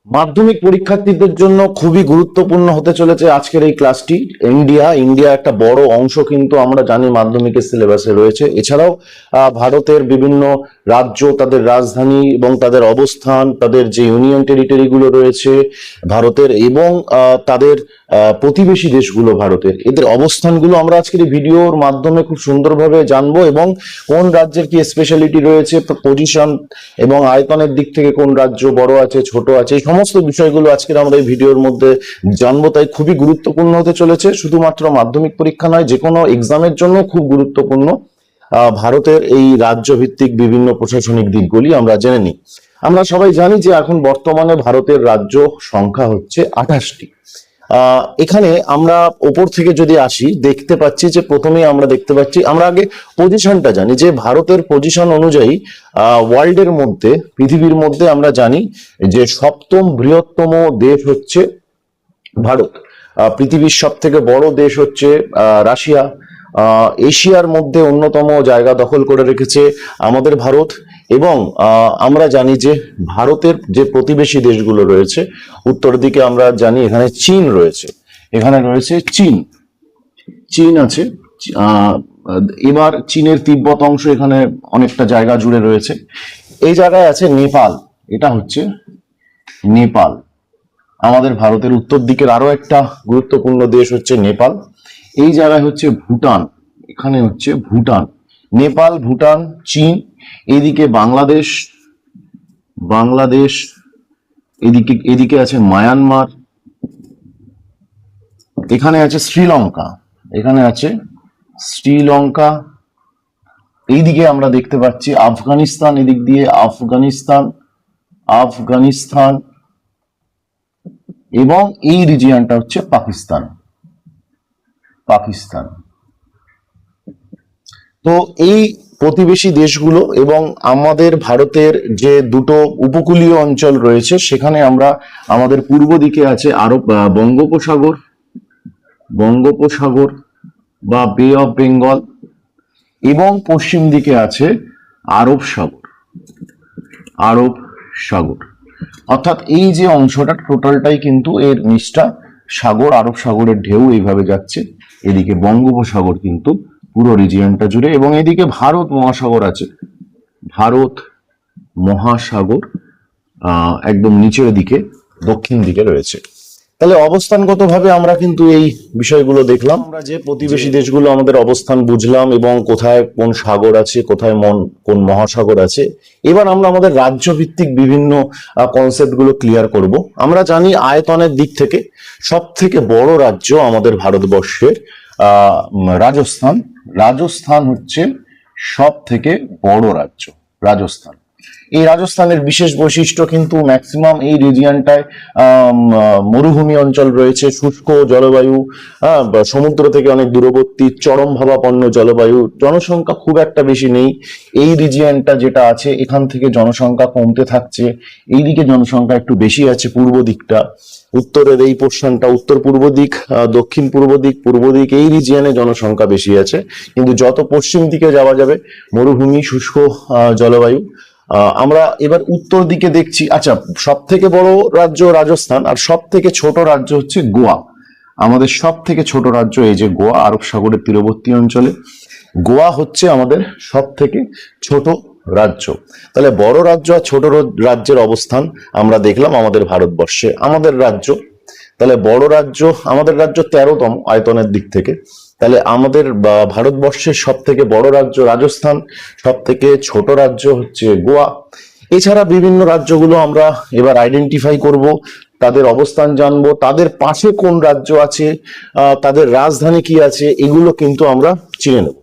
মাধ্যমিক পরীক্ষার্থীদের জন্য খুবই গুরুত্বপূর্ণ হতে চলেছে আজকের এই ক্লাসটি। ইন্ডিয়া একটা বড় অংশ কিন্তু আমরা জানি মাধ্যমিকের সিলেবাসে রয়েছে। এছাড়াও ভারতের বিভিন্ন রাজ্য, তাদের রাজধানী এবং তাদের অবস্থান, তাদের যে ইউনিয়ন টেরিটরি গুলো রয়েছে ভারতের এবং তাদের প্রতিবেশী দেশগুলো ভারতের, এদের অবস্থানগুলো আমরা আজকের এই ভিডিওর মাধ্যমে খুব সুন্দরভাবে জানবো এবং কোন রাজ্যের কি স্পেশালিটি রয়েছে, পজিশন এবং আয়তনের দিক থেকে কোন রাজ্য বড় আছে ছোট আছে, এই সমস্ত বিষয়গুলো আজকের আমরা এই ভিডিওর মধ্যে জানবো। তাই খুবই গুরুত্বপূর্ণ হতে চলেছে, শুধুমাত্র মাধ্যমিক পরীক্ষা নয়, যে কোনো এক্সামের জন্য খুব গুরুত্বপূর্ণ ভারতের এই রাজ্য ভিত্তিক বিভিন্ন প্রশাসনিক দিকগুলি আমরা জেনে নিই। আমরা সবাই জানি যে এখন বর্তমানে ভারতের রাজ্য সংখ্যা হচ্ছে 28টি। এখানে আমরা ওপর থেকে যদি আসি, দেখতে পাচ্ছি যে প্রথমেই আমরা দেখতে পাচ্ছি, আমরা আগে পজিশনটা জানি যে ভারতের পজিশন অনুযায়ী ওয়ার্ল্ডের মধ্যে, পৃথিবীর মধ্যে আমরা জানি যে সপ্তম বৃহত্তম দেশ হচ্ছে ভারত। পৃথিবীর সব থেকে বড় দেশ হচ্ছে রাশিয়া। এশিয়ার মধ্যে অন্যতম জায়গা দখল করে রেখেছে আমাদের ভারত। এবং আমরা জানি যে ভারতের যে প্রতিবেশী দেশগুলো রয়েছে, উত্তর দিকে আমরা জানি এখানে চীন রয়েছে, এখানে রয়েছে চীন আছে। এবার চীনের তিব্বত অংশ এখানে অনেকটা জায়গা জুড়ে রয়েছে। এই জায়গায় আছে নেপাল, এটা হচ্ছে নেপাল। আমাদের ভারতের উত্তর দিকের আরো একটা গুরুত্বপূর্ণ দেশ হচ্ছে নেপাল। এই জায়গায় হচ্ছে ভুটান, এখানে হচ্ছে ভুটান। নেপাল, ভুটান, চীন, এদিকে বাংলাদেশ, এদিকে আছে মায়ানমার, এখানে আছে শ্রীলঙ্কা, এইদিকে আমরা দেখতে পাচ্ছি আফগানিস্তান, এদিক দিয়ে আফগানিস্তান এবং এই রিজিয়নটা হচ্ছে পাকিস্তান। তো এই প্রতিবেশী দেশগুলো এবং আমাদের ভারতের যে দুটো উপকূলীয় অঞ্চল রয়েছে, সেখানে আমরা আমাদের পূর্ব দিকে আছে বঙ্গোপসাগর বা বে অফ বেঙ্গল, এবং পশ্চিম দিকে আছে আরব সাগর। অর্থাৎ এই যে অংশটা টোটালটাই কিন্তু এর নিচটা সাগর, আরব সাগরের ঢেউ এইভাবে যাচ্ছে। এদিকে বঙ্গোপসাগর কিন্তু পুরো রিজিয়নটা জুড়ে, এবং এদিকে ভারত মহাসাগর একদম নিচের দিকে দক্ষিণ দিকে রয়েছে। তাহলে অবস্থানগতভাবে আমরা কিন্তু এই বিষয়গুলো দেখলাম। আমরা যে প্রতিবেশী দেশগুলো আমাদের অবস্থান বুঝলাম এবং কোথায় কোন সাগর আছে, কোথায় কোন মহাসাগর আছে। এবার আমরা আমাদের রাজ্য ভিত্তিক বিভিন্ন কনসেপ্ট গুলো ক্লিয়ার করব। আমরা জানি আয়তনের দিক থেকে সব থেকে বড় রাজ্য আমাদের ভারতবর্ষের রাজস্থান হচ্ছে সব থেকে বড় রাজ্য। এই রাজস্থানের বিশেষ বৈশিষ্ট্য কিন্তু ম্যাক্সিমাম এই রিজিয়নটায় মরুভূমি অঞ্চল রয়েছে, শুষ্ক জলবায়ু, সমুদ্র থেকে অনেক দূরবর্তী, চরম ভাবাপন্ন জলবায়ু, জনসংখ্যা খুব একটা বেশি নেই। এই রিজিয়নটা যেটা আছে, এখান থেকে জনসংখ্যা কমতে থাকছে, এইদিকে জনসংখ্যা একটু বেশি আছে পূর্ব দিকটা। উত্তরের এই পোর্শনটা, উত্তর পূর্ব দিক, দক্ষিণ পূর্ব দিক, এই রিজিয়নে জনসংখ্যা বেশি আছে। কিন্তু যত পশ্চিম দিকে যাওয়া যাবে, মরুভূমি, শুষ্ক জলবায়ু। আমরা এবার উত্তর দিকে দেখছি। আচ্ছা, সব থেকে বড় রাজ্য রাজস্থান, আর সব থেকে ছোট রাজ্য হচ্ছে গোয়া। আমাদের সব থেকে ছোট রাজ্য এই যে গোয়া, আরব সাগরের তীরবর্তী অঞ্চলে। গোয়া হচ্ছে আমাদের সব থেকে ছোট রাজ্য। তাহলে বড় রাজ্য আর ছোট রাজ্যের অবস্থান আমরা দেখলাম আমাদের ভারতবর্ষে। আমাদের রাজ্য, তাহলে বড় রাজ্য, আমাদের রাজ্য 13তম আয়তনের দিক থেকে। তাহলে আমাদের ভারতবর্ষের সব থেকে বড় রাজ্য রাজস্থান, সব থেকে ছোট রাজ্য হচ্ছে গোয়া। এছাড়া বিভিন্ন রাজ্যগুলো আমরা এবার আইডেন্টিফাই করব, তাদের অবস্থান জানবো, তাদের পাশে কোন রাজ্য আছে, তাদের রাজধানী কি আছে, এগুলো কিন্তু আমরা চিনে নেব।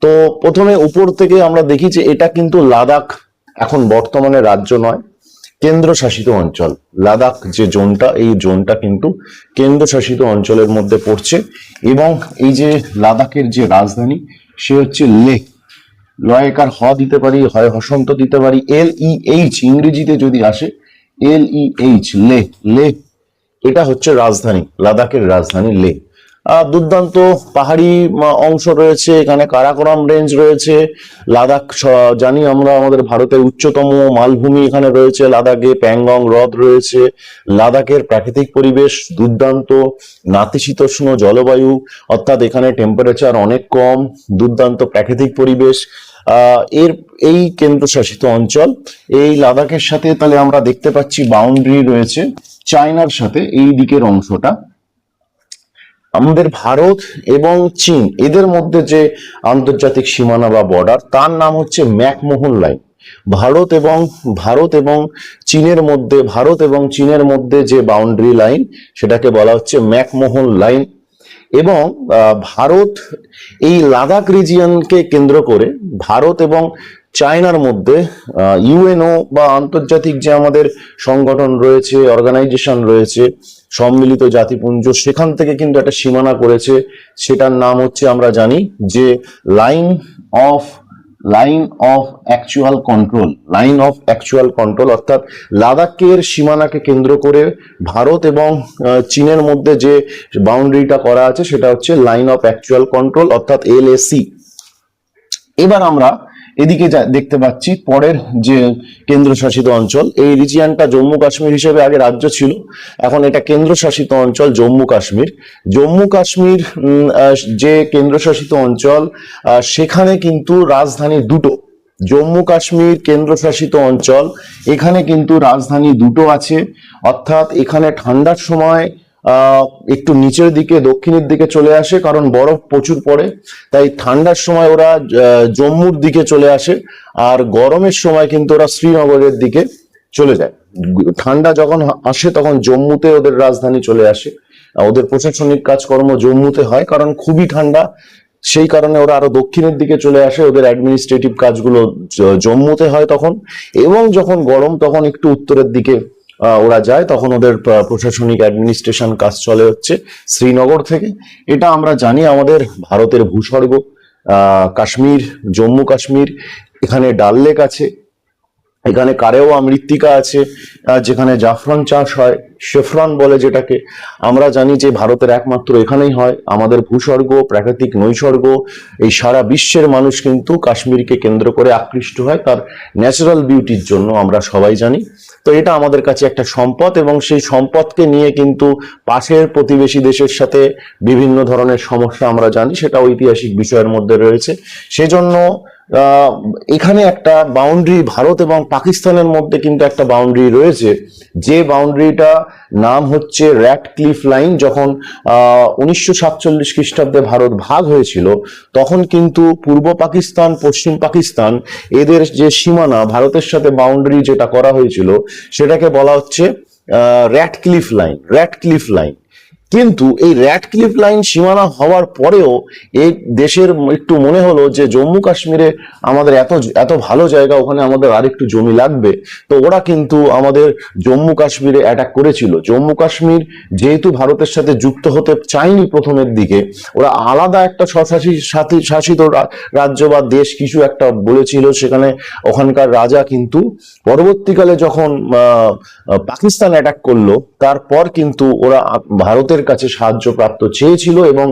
তো প্রথমে উপর থেকে আমরা দেখি যে এটা কিন্তু লাদাখ এখন বর্তমানে রাজ্য নয়, কেন্দ্রশাসিত অঞ্চল। লাদাখ যে জোনটা, এই জোনটা কিন্তু কেন্দ্রশাসিত অঞ্চলের মধ্যে পড়ছে। এবং এই যে লাদাখের যে রাজধানী, সে হচ্ছে লেহ। লয়কার হ দিতে পারি, হয় হসন্ত দিতে পারি, LEH ইংরেজিতে যদি আসে, LEH, লেহ। এটা হচ্ছে রাজধানী, লাদাখের রাজধানী লেহ। দুর্দান্ত পাহাড়ি অংশ রয়েছে, এখানে কারাকোরাম রেঞ্জ রয়েছে, লাদাখ জানি আমরা আমাদের ভারতের উচ্চতম মালভূমি এখানে রয়েছে লাদাখে, প্যাংগং হ্রদ রয়েছে। লাদাখের প্রাকৃতিক পরিবেশ দুর্দান্ত, নাতিশীতোষ্ণ জলবায়ু, অর্থাৎ এখানে টেম্পারেচার অনেক কম, দুর্দান্ত প্রাকৃতিক পরিবেশ। এর এই কেন্দ্রশাসিত অঞ্চল এই লাদাখের সাথে তাহলে আমরা দেখতে পাচ্ছি বাউন্ডারি রয়েছে চায়নার সাথে এই দিকের অংশটা। আমাদের ভারত এবং চীন এদের মধ্যে যে আন্তর্জাতিক সীমানা বা বর্ডার তার নাম হচ্ছে ম্যাকমোহন লাইন। ভারত এবং চীনের মধ্যে যে বাউন্ডারি লাইন সেটাকে বলা হচ্ছে ম্যাকমোহন লাইন। এবং ভারত এই লাদাখ রিজিয়নকে কেন্দ্র করে ভারত এবং চায়নার মধ্যে ইউএনও বা আন্তর্জাতিক যে আমাদের সংগঠন রয়েছে, অর্গানাইজেশন রয়েছে, সম্মিলিত জাতিপুঞ্জ, সেখান থেকে কিন্তু একটা সীমানা করেছে, সেটার নাম হচ্ছে আমরা জানি যে লাইন অফ অ্যাকচুয়াল কন্ট্রোল। অর্থাৎ লাদাখের সীমানাকে কেন্দ্র করে ভারত এবং চীনের মধ্যে যে বাউন্ডারিটা করা আছে সেটা হচ্ছে লাইন অফ অ্যাকচুয়াল কন্ট্রোল, অর্থাৎ LAC। এবার আমরা এদিকে দেখতে পাচ্ছি পরের যে কেন্দ্রশাসিত অঞ্চল, এই রিজিয়নটা জম্মু কাশ্মীর হিসেবে আগে রাজ্য ছিল, এখন এটা কেন্দ্রশাসিত অঞ্চল জম্মু কাশ্মীর। যে কেন্দ্রশাসিত অঞ্চল সেখানে কিন্তু রাজধানী দুটো, জম্মু কাশ্মীর কেন্দ্রশাসিত অঞ্চল, এখানে কিন্তু রাজধানী দুটো আছে। অর্থাৎ এখানে ঠান্ডার সময় একটু নিচের দিকে দক্ষিণের দিকে চলে আসে, কারণ বরফ প্রচুর পড়ে, তাই ঠান্ডার সময় ওরা জম্মুর দিকে চলে আসে, আর গরমের সময় কিন্তু ওরা শ্রীনগরের দিকে চলে যায়। ঠান্ডা যখন আসে তখন জম্মুতে ওদের রাজধানী চলে আসে, ওদের প্রশাসনিক কাজকর্ম জম্মুতে হয়, কারণ খুবই ঠান্ডা, সেই কারণে ওরা আরো দক্ষিণের দিকে চলে আসে, ওদের অ্যাডমিনিস্ট্রেটিভ কাজগুলো জম্মুতে হয় তখন। এবং যখন গরম তখন একটু উত্তরের দিকে ওরা যায়, তখন ওদের প্রশাসনিক অ্যাডমিনিস্ট্রেশন কাজ চলে হচ্ছে শ্রীনগর থেকে। এটা আমরা জানি আমাদের ভারতের ভূস্বর্গ কাশ্মীর, জম্মু কাশ্মীর। এখানে ডাল লেক আছে, এখানে কারেওয়া মৃত্তিকা আছে, যেখানে জাফরান চাষ হয়, শেফরন বলে যেটাকে। আমরা জানি যে ভারতের একমাত্র এখানেই হয়। আমাদের ভূস্বর্গ, প্রাকৃতিক নৈসর্গ, এই সারা বিশ্বের মানুষ কিন্তু কাশ্মীরকে কেন্দ্র করে আকৃষ্ট হয় তার ন্যাচারাল বিউটির জন্য, আমরা সবাই জানি। তো এটা আমাদের কাছে একটা সম্পদ, এবং সেই সম্পদকে নিয়ে কিন্তু পাশের প্রতিবেশী দেশের সাথে বিভিন্ন ধরনের সমস্যা আমরা জানি, সেটা ঐতিহাসিক বিষয়ের মধ্যে রয়েছে। সেজন্য এখানে একটা বাউন্ডারি, ভারত এবং পাকিস্তানের মধ্যে কিন্তু একটা বাউন্ডারি রয়েছে, যে বাউন্ডারিটা নাম হচ্ছে র্যাটক্লিফ লাইন। যখন 1947 খ্রিস্টাব্দে ভারত ভাগ হয়েছিল, তখন কিন্তু পূর্ব পাকিস্তান, পশ্চিম পাকিস্তান এদের যে সীমানা, ভারতের সাথে বাউন্ডারি যেটা করা হয়েছিল সেটাকে বলা হচ্ছে র্যাটক্লিফ লাইন। কিন্তু এই র্যাটক্লিফ লাইন সীমানা হওয়ার পরেও এই দেশের একটু মনে হলো যে জম্মু কাশ্মীরে আমাদের এত ভালো জায়গা, ওখানে আমাদের আরেকটু জমি লাগবে। তো ওরা কিন্তু আমাদের জম্মু কাশ্মীরে অ্যাটাক করেছিল। জম্মু কাশ্মীর যেহেতু ভারতের সাথে যুক্ত হতে চায়নি প্রথমের দিকে, ওরা আলাদা একটা শাসিত রাজ্য বা দেশ কিছু একটা বলেছিল, সেখানে ওখানকার রাজা কিন্তু পরবর্তীকালে যখন পাকিস্তান অ্যাটাক করলো, তারপর কিন্তু ওরা ভারতের কাছে সাহায্য প্রাপ্ত চেয়েছিল, এবং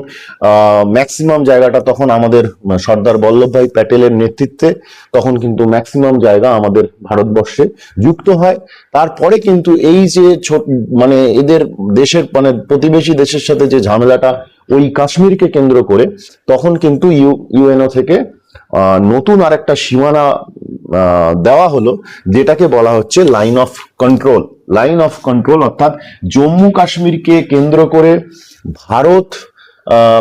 ম্যাক্সিমাম জায়গাটা তখন আমাদের সর্দার বল্লভভাই প্যাটেলের নেতৃত্বে তখন কিন্তু ম্যাক্সিমাম জায়গা আমাদের ভারতবর্ষে যুক্ত হয়। তারপরে কিন্তু এই যে মানে এদের দেশের মানে প্রতিবেশী দেশের সাথে যে ঝামেলাটা ওই কাশ্মীরকে কেন্দ্র করে, তখন কিন্তু ইউএনও থেকে নতুন আরেকটা সীমানা দেওয়া হলো, যেটাকে বলা হচ্ছে লাইন অফ কন্ট্রোল। অর্থাৎ জম্মু কাশ্মীরকে কেন্দ্র করে ভারত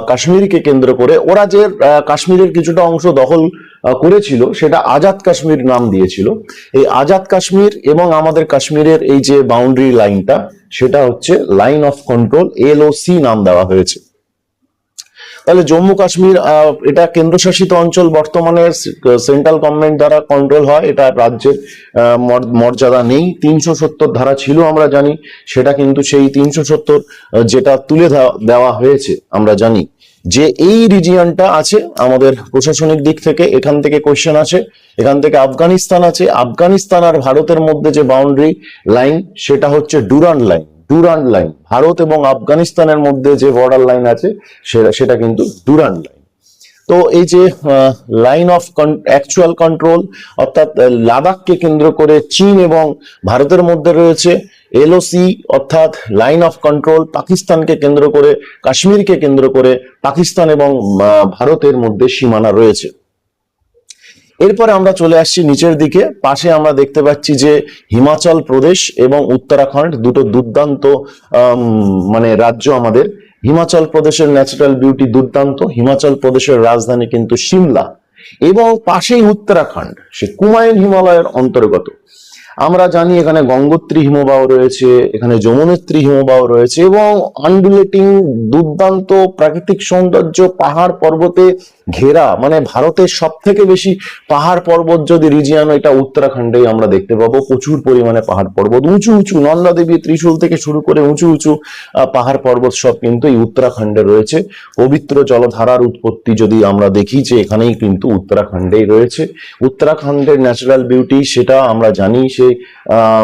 কাশ্মীরকে কেন্দ্র করে ওরা যে কাশ্মীরের কিছুটা অংশ দখল করেছিল, সেটা আজাদ কাশ্মীর নাম দিয়েছিল। এই আজাদ কাশ্মীর এবং আমাদের কাশ্মীরের এই যে বাউন্ডারি লাইনটা, সেটা হচ্ছে লাইন অফ কন্ট্রোল, LOC নাম দেওয়া হয়েছে। তাহলে জম্মু কাশ্মীর এটা কেন্দ্রশাসিত অঞ্চল, বর্তমানে সেন্ট্রাল গভর্নমেন্ট দ্বারা কন্ট্রোল হয়, এটা রাজ্যের মর্যাদা নেই। 370 ধারা ছিল আমরা জানি, সেটা কিন্তু সেই 370 যেটা তুলে দেওয়া হয়েছে। আমরা জানি যে এই রিজিয়নটা আছে আমাদের প্রশাসনিক দিক থেকে, এখান থেকে কোশ্চেন আছে, এখান থেকে আফগানিস্তান আছে। আফগানিস্তান আর ভারতের মধ্যে যে বাউন্ডারি লাইন সেটা হচ্ছে Durand line. Durand line, Bharat এবং আফগানিস্তানের মধ্যে যে বর্ডার লাইন আছে সেটা কিন্তু ডুরান্ড লাইন। তো এই যে লাইন অফ অ্যাকচুয়াল কন্ট্রোল, অর্থাৎ লাদাখকে কেন্দ্র করে চীন এবং ভারতের মধ্যে রয়েছে, এলওসি অর্থাৎ লাইন অফ কন্ট্রোল পাকিস্তানকে কেন্দ্র করে, কাশ্মীরকে কেন্দ্র করে পাকিস্তান এবং ভারতের মধ্যে সীমানা রয়েছে। এরপরে আমরা চলে আসছি নিচের দিকে, পাশে আমরা দেখতে পাচ্ছি যে হিমাচল প্রদেশ এবং উত্তরাখণ্ড দুটো দুর্দান্ত মানে রাজ্য আমাদের। হিমাচল প্রদেশের ন্যাচারাল বিউটি দুর্দান্ত, হিমাচল প্রদেশের রাজধানী কিন্তু সিমলা, এবং পাশেই উত্তরাখণ্ড, সে কুমায়ুন হিমালয়ের অন্তর্গত। আমরা জানি এখানে গঙ্গোত্রী হিমবাহ রয়েছে, এখানে যমুনোত্রী হিমবাহ রয়েছে, এবং আনডুলেটিং দুর্দান্ত প্রাকৃতিক সৌন্দর্য, পাহাড় পর্বতে ঘেরা, মানে ভারতের সব থেকে বেশি পাহাড় পর্বত যদি রিজিয়ন, এটা উত্তরাখণ্ডেই আমরা দেখতে পাবো। প্রচুর পরিমাণে পাহাড় পর্বত, উঁচু উঁচু নন্দা দেবী ত্রিশূল থেকে শুরু করে উঁচু উঁচু পাহাড় পর্বত সব কিন্তু এই উত্তরাখণ্ডে রয়েছে। পবিত্র জলধারার উৎপত্তি যদি আমরা দেখি যে এখানেই কিন্তু উত্তরাখণ্ডেই রয়েছে। উত্তরাখণ্ডের ন্যাচারাল বিউটি সেটা আমরা জানি, সে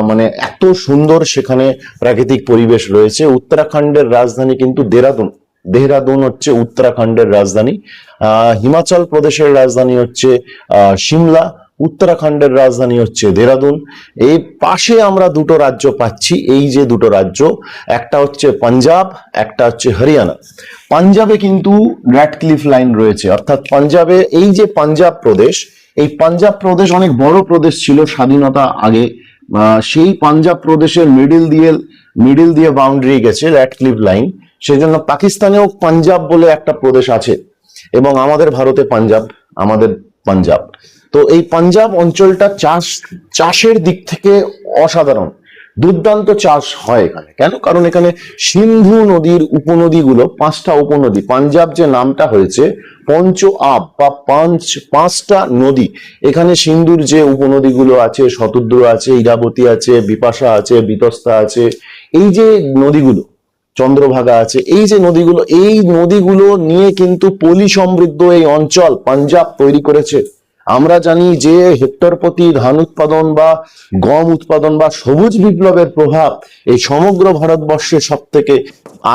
মানে এত সুন্দর সেখানে প্রাকৃতিক পরিবেশ রয়েছে। উত্তরাখণ্ডের রাজধানী কিন্তু দেহরাদুন, দেহরাদুন হচ্ছে উত্তরাখণ্ডের রাজধানী। হিমাচল প্রদেশের রাজধানী হচ্ছে সিমলা, উত্তরাখণ্ডের রাজধানী হচ্ছে দেহরাদুন। এই পাশে আমরা দুটো রাজ্য পাচ্ছি, এই যে দুটো রাজ্য, একটা হচ্ছে পাঞ্জাব, একটা হচ্ছে হরিয়ানা। পাঞ্জাবে কিন্তু র্যাডক্লিফ লাইন রয়েছে, অর্থাৎ পাঞ্জাবে এই যে পাঞ্জাব প্রদেশ, এই পাঞ্জাব প্রদেশ অনেক বড় প্রদেশ ছিল স্বাধীনতা আগে। সেই পাঞ্জাব প্রদেশের মিডিল দিয়ে বাউন্ডারি গেছে র্যাডক্লিফ লাইন, সেজন্য পাকিস্তানেও পাঞ্জাব বলে একটা প্রদেশ আছে, এবং আমাদের ভারতে পাঞ্জাব, আমাদের পাঞ্জাব। তো এই পাঞ্জাব অঞ্চলটা চাষের দিক থেকে অসাধারণ, দুর্দান্ত চাষ হয় এখানে। কেন? কারণ এখানে সিন্ধু নদীর উপনদীগুলো, 5টা উপনদী, পাঞ্জাব যে নামটা হয়েছে পঞ্চ আব বা পাঁচটা নদী, এখানে সিন্ধুর যে উপনদীগুলো আছে, শতদ্রু আছে, ইরাবতী আছে, বিপাশা আছে, বিতস্তা আছে, এই যে নদীগুলো, চন্দ্রভাগা আছে, এই যে নদীগুলো, এই নদীগুলো নিয়ে কিন্তু পলি সমৃদ্ধ এই অঞ্চল পাঞ্জাব তৈরি করেছে। আমরা জানি যে হেক্টর প্রতি ধান উৎপাদন বা গম উৎপাদন বা সবুজ বিপ্লবের প্রভাব এই সমগ্র ভারতবর্ষে সব থেকে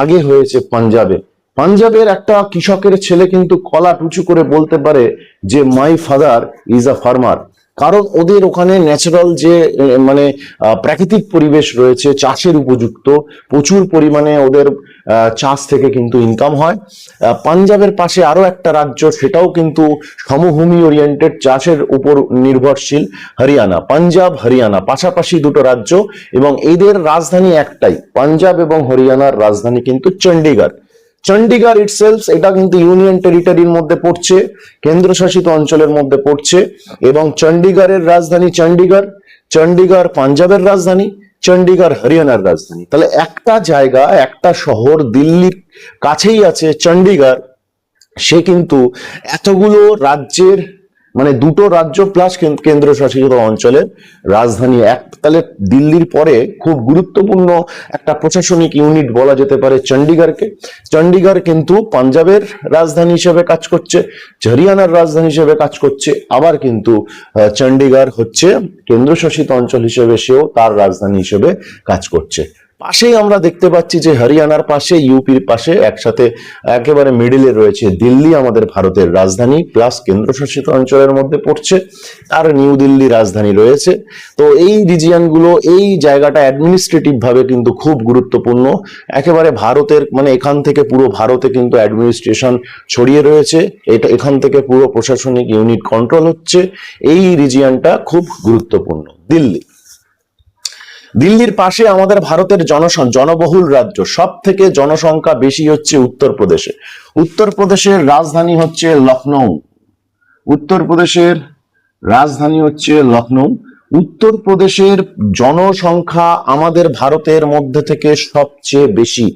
আগে হয়েছে পাঞ্জাবে। পাঞ্জাবের একটা কৃষকের ছেলে কিন্তু কলা উঁচু করে বলতে পারে যে my father is a farmer, কারণ ওদের ওখানে ন্যাচারাল যে মানে প্রাকৃতিক পরিবেশ রয়েছে, চাষের উপযুক্ত, প্রচুর পরিমাণে ওদের চাষ থেকে কিন্তু ইনকাম হয়। পাঞ্জাবের পাশে আরো একটা রাজ্য, সেটাও কিন্তু সমভূমি ওরিয়েন্টেড, চাষের উপর নির্ভরশীল, হরিয়ানা। পাঞ্জাব হরিয়ানা পাশাপাশি দুটো রাজ্য, এবং এদের রাজধানী একটাই। পাঞ্জাব এবং হরিয়ানার রাজধানী কিন্তু চণ্ডীগড়। চণ্ডীগড় ইটসেলফ, এটা কিন্তু ইউনিয়ন টেরিটরির মধ্যে পড়ছে, কেন্দ্রশাসিত অঞ্চলের মধ্যে পড়ছে, এবং চণ্ডীগড়ের রাজধানী চণ্ডীগড়, চণ্ডীগড় পাঞ্জাবের রাজধানী, চণ্ডীগড় হরিয়ানার রাজধানী। তাহলে একটা জায়গা, একটা শহর দিল্লির কাছেই আছে চণ্ডীগড়, সে কিন্তু এতগুলো রাজ্যের, মানে দুটো রাজ্য প্লাস কেন্দ্রশাসিত অঞ্চলের রাজধানী এক। তাহলে দিল্লির পরে খুব গুরুত্বপূর্ণ একটা প্রশাসনিক ইউনিট বলা যেতে পারে চণ্ডীগড়কে। চণ্ডীগড় কিন্তু পাঞ্জাবের রাজধানী হিসেবে কাজ করছে, হরিয়ানার রাজধানী হিসেবে কাজ করছে, আবার কিন্তু চণ্ডীগড় হচ্ছে কেন্দ্রশাসিত অঞ্চল হিসেবে সেও তার রাজধানী হিসেবে কাজ করছে। পাশেই আমরা দেখতে পাচ্ছি যে হরিয়ানার পাশে, ইউপির পাশে, একসাথে একেবারে মিডিলে রয়েছে দিল্লি, আমাদের ভারতের রাজধানী প্লাস কেন্দ্রশাসিত অঞ্চলের মধ্যে পড়ছে, আর নিউ দিল্লি রাজধানী রয়েছে। তো এই রিজিয়নগুলো, এই জায়গাটা অ্যাডমিনিস্ট্রেটিভ ভাবে কিন্তু খুব গুরুত্বপূর্ণ। একেবারে ভারতের, মানে এখান থেকে পুরো ভারতে কিন্তু অ্যাডমিনিস্ট্রেশন ছড়িয়ে রয়েছে, এটা এখান থেকে পুরো প্রশাসনিক ইউনিট কন্ট্রোল হচ্ছে। এই রিজিয়নটা খুব গুরুত্বপূর্ণ। দিল্লি, দিল্লির পাশে আমাদের ভারতের জনবহুল রাজ্য, সব থেকে জনসংখ্যা বেশি হচ্ছে উত্তরপ্রদেশে। উত্তরপ্রদেশের রাজধানী হচ্ছে লখনৌ, উত্তরপ্রদেশের রাজধানী হচ্ছে লখনৌ। উত্তরপ্রদেশের জনসংখ্যা আমাদের ভারতের মধ্যে থেকে সবচেয়ে বেশি।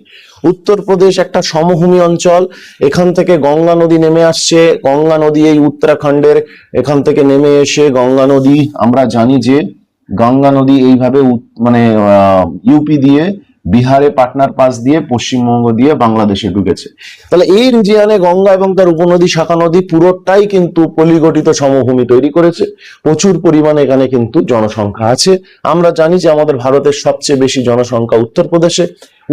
উত্তরপ্রদেশ একটা সমভূমি অঞ্চল, এখান থেকে গঙ্গা নদী নেমে আসছে, গঙ্গা নদী এই উত্তরাখণ্ডের এখান থেকে নেমে এসে গঙ্গা নদী, আমরা জানি যে গঙ্গা নদী এইভাবে মানে ইউপি দিয়ে বিহারে পাটনার পাশ দিয়ে পশ্চিমবঙ্গ দিয়ে বাংলাদেশে ঢুকেছে। তাহলে এই রিজিয়নে গঙ্গা এবং তার উপনদী শাখা নদী পুরোটাই কিন্তু পলিগঠিত সমভূমি তৈরি করেছে। প্রচুর পরিমাণে এখানে কিন্তু জনসংখ্যা আছে। আমরা জানি যে আমাদের ভারতের সবচেয়ে বেশি জনসংখ্যা উত্তরপ্রদেশে।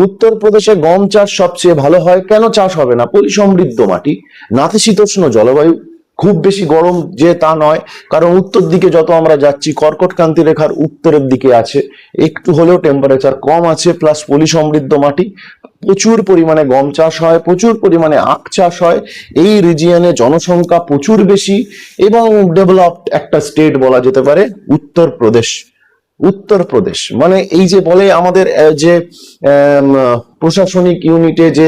উত্তরপ্রদেশে গম চাষ সবচেয়ে ভালো হয়। কেন চাষ হবে না? পলিসমৃদ্ধ মাটি, নাতিশীতোষ্ণ জলবায়ু, খুব বেশি গরম যে তা নয়, কারণ উত্তর দিকে যত আমরা যাচ্ছি কর্কটক্রান্তি রেখার উত্তরের দিকে আছে, একটু হলেও টেম্পারেচার কম আছে, প্লাস পলি সমৃদ্ধ মাটি, প্রচুর পরিমাণে গম চাষ হয়, প্রচুর পরিমাণে আখ চাষ হয়। এই রিজিয়নে জনসংখ্যা প্রচুর বেশি এবং ডেভেলপড একটা স্টেট বলা যেতে পারে উত্তরপ্রদেশ। উত্তরপ্রদেশ মানে এই যে বলে আমাদের যে প্রশাসনিক ইউনিটে যে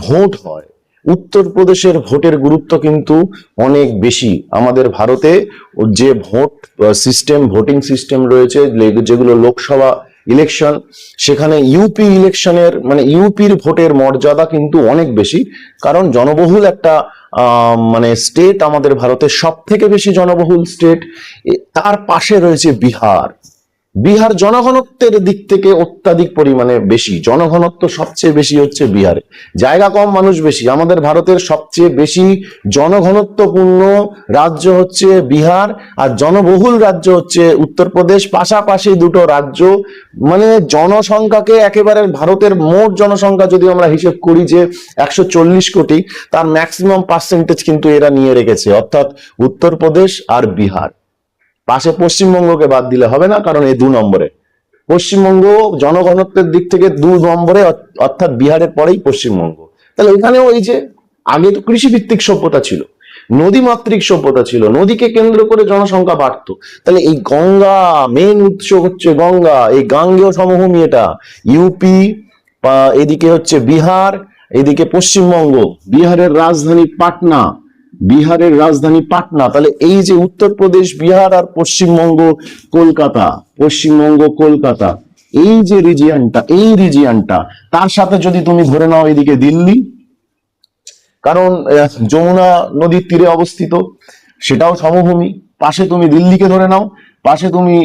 ভোট হয়, উত্তরপ্রদেশের ভোটের গুরুত্ব কিন্তু অনেক বেশি। আমাদের ভারতে যে ভোট সিস্টেম, ভোটিং সিস্টেম রয়েছে, যেগুলো লোকসভা ইলেকশন, সেখানে ইউপি ইলেকশনের মানে ইউপির ভোটের মর্যাদা কিন্তু অনেক বেশি, কারণ জনবহুল একটা মানে স্টেট আমাদের ভারতের সব থেকে বেশি জনবহুল স্টেট। তার পাশে রয়েছে বিহার। বিহার জনঘনত্বের দিক থেকে অত্যাধিক পরিমাণে বেশি, জনঘনত্ব সবচেয়ে বেশি হচ্ছে বিহারে, জায়গা কম মানুষ বেশি। আমাদের ভারতের সবচেয়ে বেশি জনঘনত্বপূর্ণ রাজ্য হচ্ছে বিহার, আর জনবহুল রাজ্য হচ্ছে উত্তরপ্রদেশ। পাশাপাশি দুটো রাজ্য মানে জনসংখ্যাকে একেবারে ভারতের মোট জনসংখ্যা যদি আমরা হিসেব করি যে 140 কোটি, তার ম্যাক্সিমাম পার্সেন্টেজ কিন্তু এরা নিয়ে রেখেছে, অর্থাৎ উত্তরপ্রদেশ আর বিহার। পাশে পশ্চিমবঙ্গকে বাদ দিলে হবে না, কারণ এই 2 নম্বরে পশ্চিমবঙ্গ জনঘনত্বের দিক থেকে 2 নম্বরে, অর্থাৎ বিহারের পরেই পশ্চিমবঙ্গ। তাহলে এখানেও এই যে আগে তো কৃষিভিত্তিক সভ্যতা ছিল, নদীমাতৃক সভ্যতা ছিল, নদীকে কেন্দ্র করে জনসংখ্যা বাড়তো। তাহলে এই গঙ্গা, মেন উৎস হচ্ছে গঙ্গা, এই গাঙ্গেয় সমভূমি, এটা ইউপি, এদিকে হচ্ছে বিহার, এদিকে পশ্চিমবঙ্গ, বিহারের রাজধানী পাটনা, বিহারের রাজধানী পাটনা। তাহলে এই যে উত্তরপ্রদেশ, বিহার আর পশ্চিমবঙ্গ কলকাতা, পশ্চিমবঙ্গ কলকাতা, এই যে রিজিয়নটা, এই রিজিয়নটা তার সাথে যদি তুমি ধরে নাও এদিকে দিল্লি, কারণ যমুনা নদীর তীরে অবস্থিত, সেটাও সমভূমি। পাশে তুমি দিল্লিকে ধরে নাও, পাশে তুমি